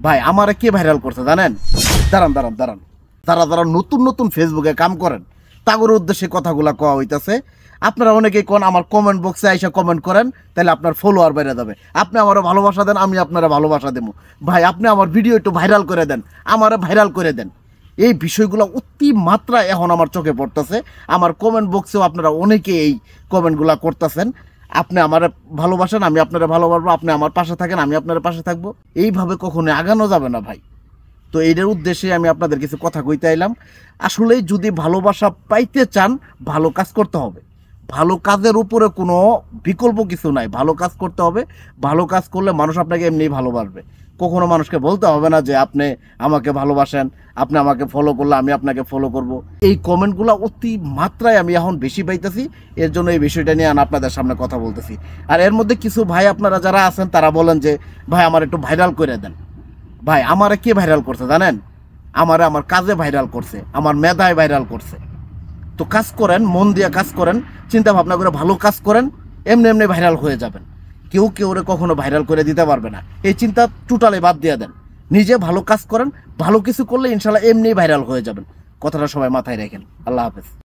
ভাই আমারে কে ভাইরাল করছে জানেন? দাঁড়ান দাঁড়ান দাঁড়ান, যারা যারা নতুন নতুন ফেসবুকে কাম করেন তাগর উদ্দেশ্যে কথাগুলা কওয়া হইতাছে। আপনারা অনেকেই কোন আমার কমেন্ট বক্সে আইসা কমেন্ট করেন, তাহলে আপনার ফলোয়ার বেড়ে যাবে। আপনি আমারও ভালোবাসা দেন, আমি আপনারা ভালোবাসা দেবো। ভাই আপনি আমার ভিডিও একটু ভাইরাল করে দেন, আমারে ভাইরাল করে দেন। এই বিষয়গুলো অতি মাত্রা এখন আমার চোখে পড়তেছে। আমার কমেন্ট বক্সেও আপনারা অনেকে এই কমেন্টগুলো করতেছেন। আপনি আমার ভালোবাসেন, আমি আপনারা ভালোবাসবো। আপনি আমার পাশে থাকেন, আমি আপনার পাশে থাকবো। এইভাবে কখনো আগানো যাবে না ভাই। তো এইটার উদ্দেশ্যে আমি আপনাদের কিছু কথা কইতে আইলাম। আসলেই যদি ভালোবাসা পাইতে চান, ভালো কাজ করতে হবে। ভালো কাজের উপরে কোনো বিকল্প কিছু নাই, ভালো কাজ করতে হবে। ভালো কাজ করলে মানুষ আপনাকে এমনিই ভালোবাসবে। কখনো মানুষকে বলতে হবে না যে আপনি আমাকে ভালোবাসেন, আপনি আমাকে ফলো করলে আমি আপনাকে ফলো করব। এই কমেন্টগুলো অতি মাত্রায় আমি এখন বেশি পাইতেছি, এর জন্য এই বিষয়টা নিয়ে আমি আপনাদের সামনে কথা বলতেছি। আর এর মধ্যে কিছু ভাই আপনারা যারা আছেন তারা বলেন যে ভাই আমার একটু ভাইরাল করে দেন। ভাই আমারে কে ভাইরাল করছে জানেন? আমারে আমার কাজে ভাইরাল করছে, আমার মেধায় ভাইরাল করছে। তো কাজ করেন, মন দিয়ে কাজ করেন, চিন্তা ভাবনা করে ভালো কাজ করেন, এমনি এমনি ভাইরাল হয়ে যাবেন। কেউ কেউ কখনো ভাইরাল করে দিতে পারবে না, এই চিন্তা টোটালি বাদ দিয়ে দেন। নিজে ভালো কাজ করেন, ভালো কিছু করলে ইনশাল্লাহ এমনি ভাইরাল হয়ে যাবেন। কথাটা সবাই মাথায় রাখেন। আল্লাহ হাফেজ।